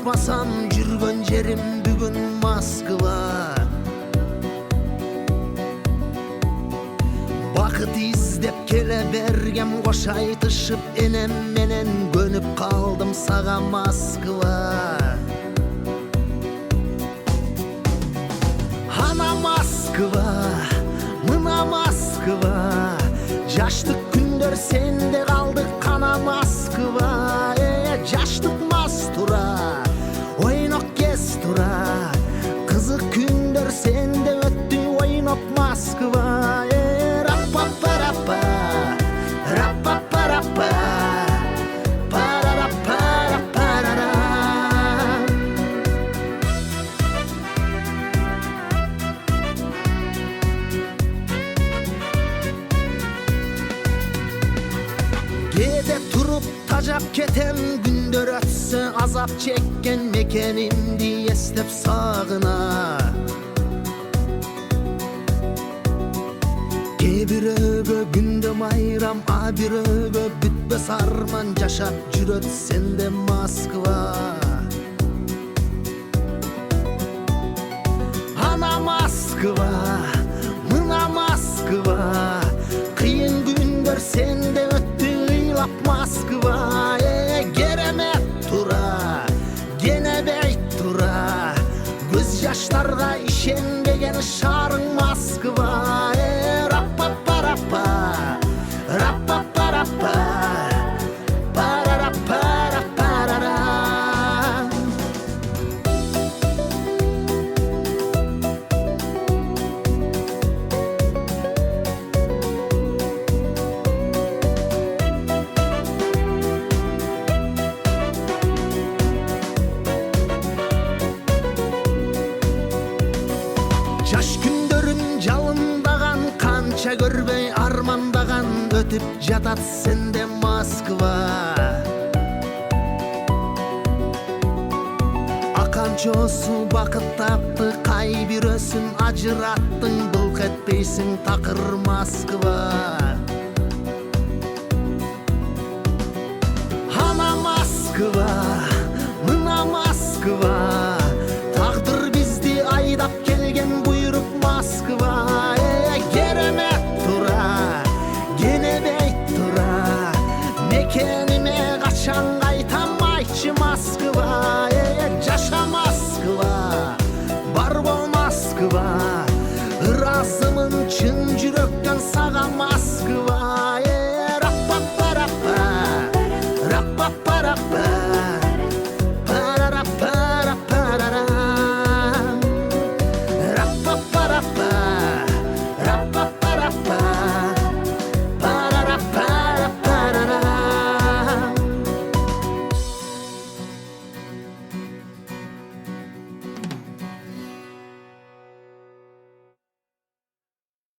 Адашпасам жүргөн жерим бүгүн Москва. Бакыт издеп келе бергем, кош айтышып энем менен көнүп калдым сага Москва. Ана Москва, мына Москва, жаштык күндөр сенде калды кана Москва. Жаштык мас тура, ойнок кез тура, кызык күндөр сенде өттү ойноп Москва. Раппа-параппа, раппа-параппа, парараппа-раппарара. Кээде туруп тажап кетем, күндөр өтсө азап чеккен мекенимди эстеп сагына. Кээ бирөөгө күндө майрам, а бирөөгө бүтпөс арман, жашап жүрөт сенде Москва. Ана Москва, мына Москва, кыйын күндөр сенде өттү ыйлап Москва. Керемет тура, кенебей тура, көз жаштарга ишенбеген шаарың Москва. Раппа-параппа, раппа-параппа, парараппа-раппарара. Жаш күндөрүм жалындаган, канча көрбөй армандаган, өтүп жатат сенде Москва. Аканчосу бакыт тапты, кай бирөөсүн ажыраттың, былк этпейсиң такыр Москва. Ана Москва, мына Москва,